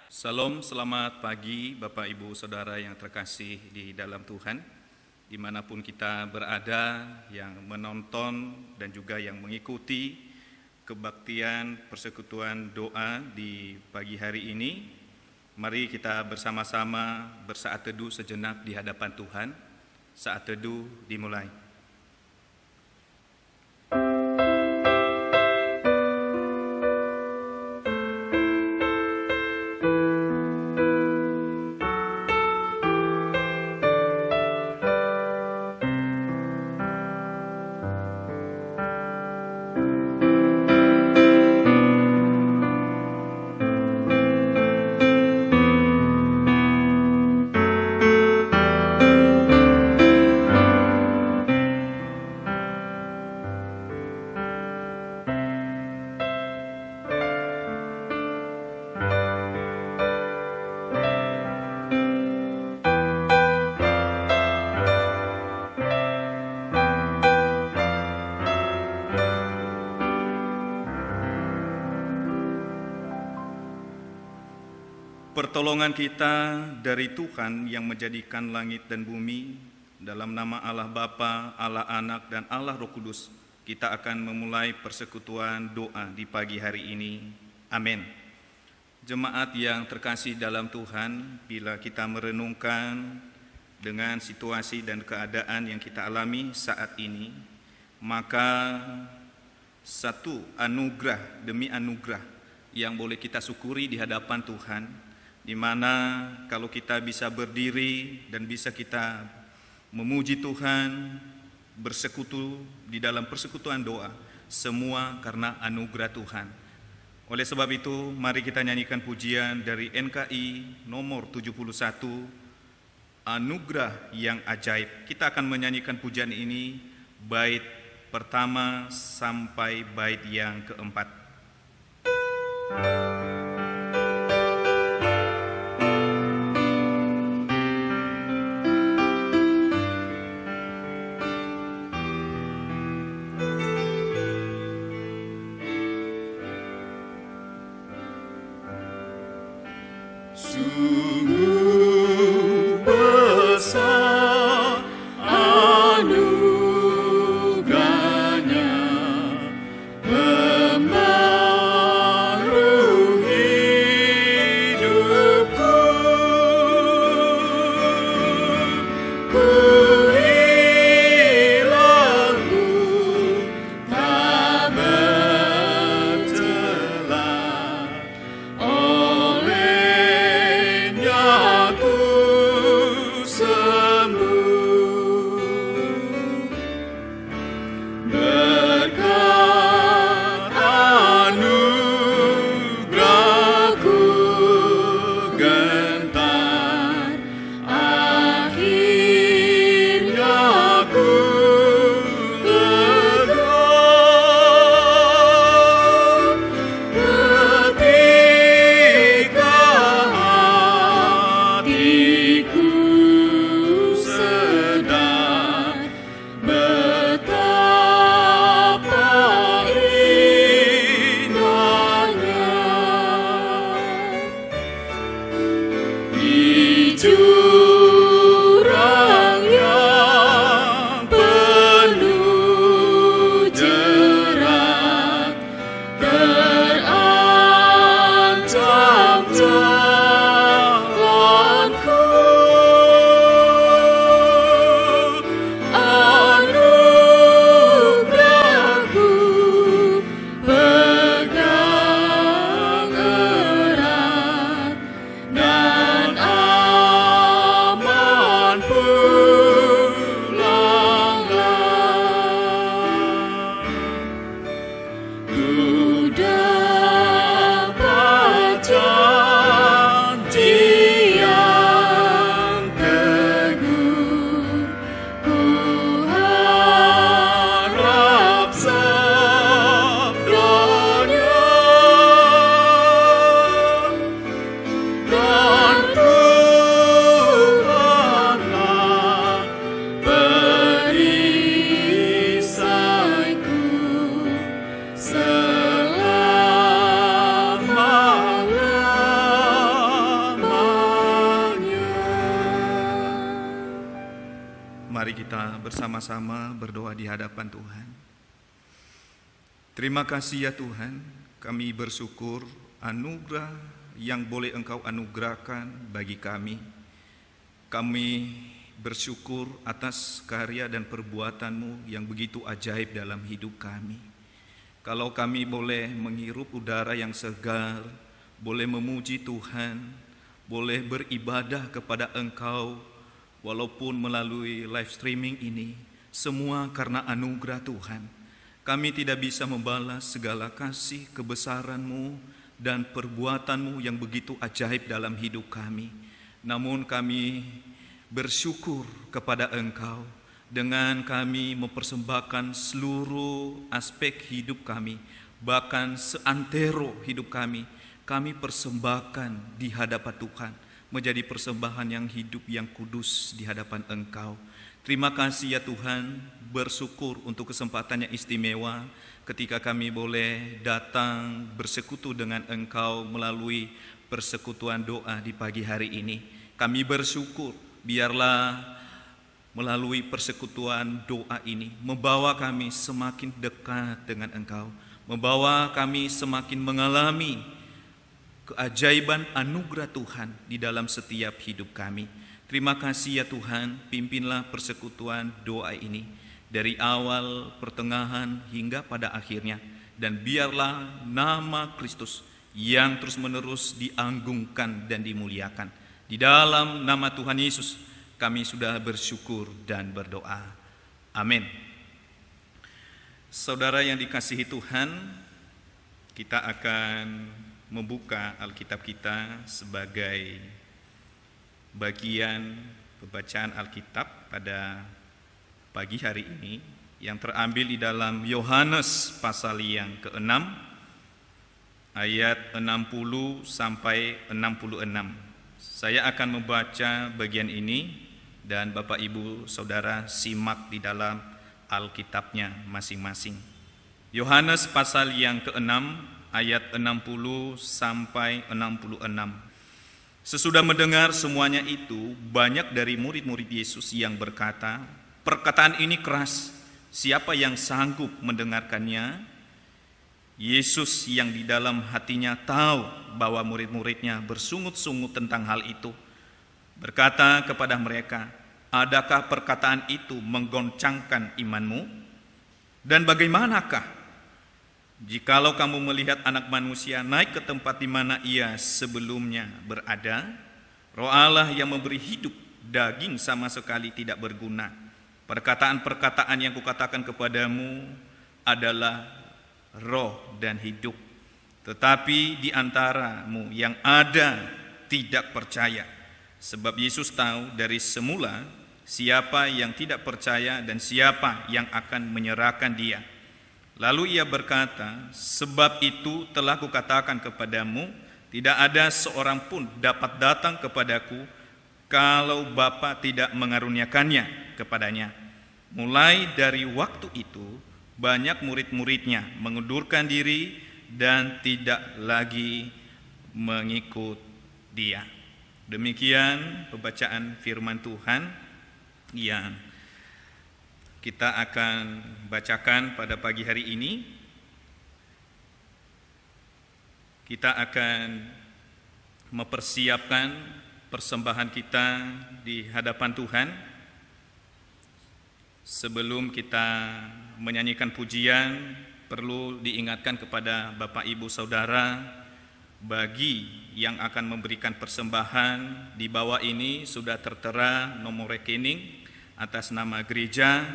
Salam, selamat pagi Bapak Ibu Saudara yang terkasih di dalam Tuhan, dimanapun kita berada, yang menonton dan juga yang mengikuti kebaktian persekutuan doa di pagi hari ini. Mari kita bersama-sama bersaat teduh sejenak di hadapan Tuhan. Saat teduh dimulai. Pertolongan kita dari Tuhan yang menjadikan langit dan bumi, dalam nama Allah Bapa, Allah Anak, dan Allah Roh Kudus, kita akan memulai persekutuan doa di pagi hari ini. Amin. Jemaat yang terkasih dalam Tuhan, bila kita merenungkan dengan situasi dan keadaan yang kita alami saat ini, maka satu anugerah demi anugerah yang boleh kita syukuri di hadapan Tuhan, di mana kalau kita bisa berdiri dan bisa kita memuji Tuhan, bersekutu di dalam persekutuan doa, semua karena anugerah Tuhan. Oleh sebab itu, mari kita nyanyikan pujian dari NKI nomor 71, Anugerah yang Ajaib. Kita akan menyanyikan pujian ini bait pertama sampai bait yang keempat. Sungguh besar anugerahnya, membaru hidupku. Ku hilangku tak bercelah olehnya. mari kita bersama-sama berdoa di hadapan Tuhan. Terima kasih ya Tuhan, kami bersyukur anugerah yang boleh Engkau anugerahkan bagi kami. Kami bersyukur atas karya dan perbuatan-Mu yang begitu ajaib dalam hidup kami. Kalau kami boleh menghirup udara yang segar, boleh memuji Tuhan, boleh beribadah kepada Engkau, walaupun melalui live streaming ini, semua karena anugerah Tuhan. Kami tidak bisa membalas segala kasih, kebesaran-Mu, dan perbuatan-Mu yang begitu ajaib dalam hidup kami. Namun kami bersyukur kepada Engkau dengan kami mempersembahkan seluruh aspek hidup kami, bahkan seantero hidup kami persembahkan di hadapan Tuhan, menjadi persembahan yang hidup, yang kudus di hadapan Engkau. Terima kasih ya Tuhan, bersyukur untuk kesempatan yang istimewa ketika kami boleh datang bersekutu dengan Engkau melalui persekutuan doa di pagi hari ini. Kami bersyukur, biarlah melalui persekutuan doa ini membawa kami semakin dekat dengan Engkau, membawa kami semakin mengalami keajaiban anugerah Tuhan di dalam setiap hidup kami. Terima kasih ya Tuhan, pimpinlah persekutuan doa ini dari awal, pertengahan, hingga pada akhirnya. Dan biarlah nama Kristus yang terus-menerus dianggungkan dan dimuliakan. Di dalam nama Tuhan Yesus kami sudah bersyukur dan berdoa. Amin. Saudara yang dikasihi Tuhan, kita akan membuka Alkitab kita sebagai bagian pembacaan Alkitab pada pagi hari ini yang terambil di dalam Yohanes pasal yang ke-6 ayat 60 sampai 66. Saya akan membaca bagian ini dan Bapak Ibu Saudara simak di dalam Alkitabnya masing-masing. Yohanes pasal yang ke-6 ayat 60 sampai 66. Sesudah mendengar semuanya itu, banyak dari murid-murid Yesus yang berkata, "Perkataan ini keras, siapa yang sanggup mendengarkannya?" Yesus yang di dalam hatinya tahu bahwa murid-muridnya bersungut-sungut tentang hal itu, berkata kepada mereka, "Adakah perkataan itu menggoncangkan imanmu? Dan bagaimanakah jikalau kamu melihat Anak Manusia naik ke tempat di mana ia sebelumnya berada? Roh Allah yang memberi hidup, daging sama sekali tidak berguna. Perkataan-perkataan yang kukatakan kepadamu adalah roh dan hidup. Tetapi di antaramu yang ada tidak percaya. Sebab Yesus tahu dari semula siapa yang tidak percaya dan siapa yang akan menyerahkan dia. Lalu ia berkata, sebab itu telah kukatakan kepadamu, tidak ada seorang pun dapat datang kepadaku kalau Bapa tidak mengaruniakannya kepadanya. Mulai dari waktu itu, banyak murid-muridnya mengundurkan diri dan tidak lagi mengikut dia. Demikian pembacaan firman Tuhan yang kita akan bacakan pada pagi hari ini. Kita akan mempersiapkan persembahan kita di hadapan Tuhan. Sebelum kita menyanyikan pujian, perlu diingatkan kepada Bapak Ibu Saudara, bagi yang akan memberikan persembahan, di bawah ini sudah tertera nomor rekening atas nama gereja.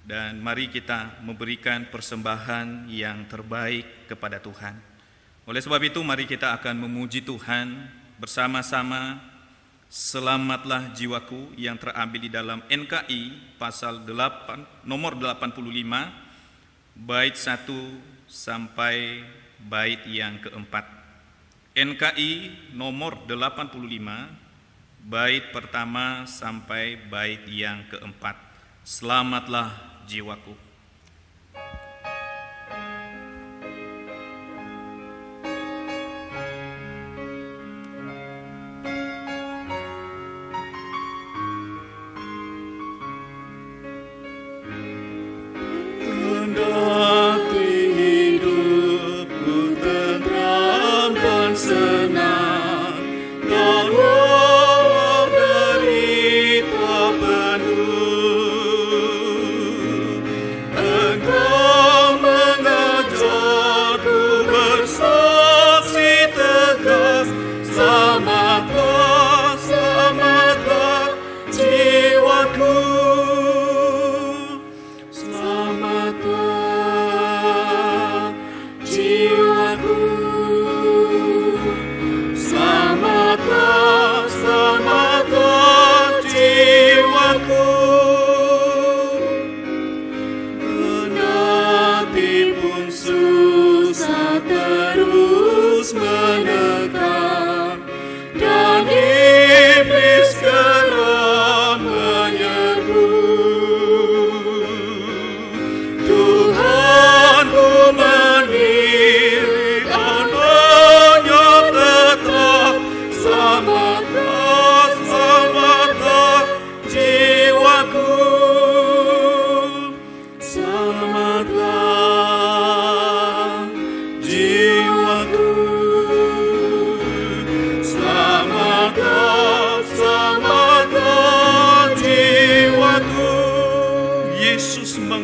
Dan mari kita memberikan persembahan yang terbaik kepada Tuhan. Oleh sebab itu mari kita akan memuji Tuhan bersama-sama. Selamatlah jiwaku yang terambil di dalam NKI pasal 8 nomor 85 bait 1 sampai bait yang keempat. NKI nomor 85 bait pertama sampai bait yang keempat. Selamatlah jiwaku.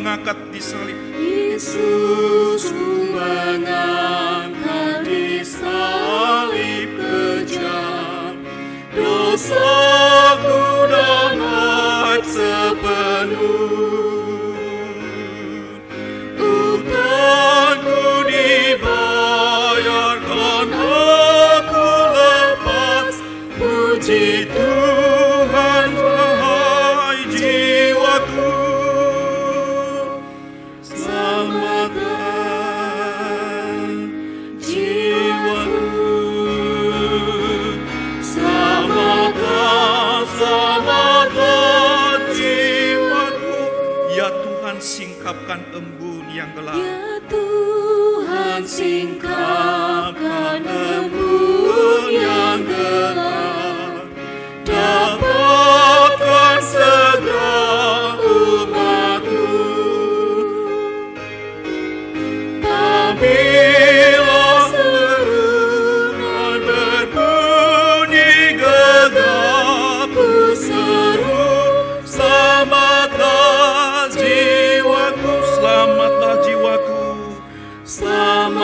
mengangkat di salib. Yesus mengangkat di salib kejam, dosaku dan hak sepenuh. Utangku dibayarkan, aku lepas. Puji Tuhan, wahai jiwaku. Selamatkan jiwaku. Selamatkan jiwaku. Ya Tuhan, singkapkan embun yang gelap. Ya Tuhan, singkap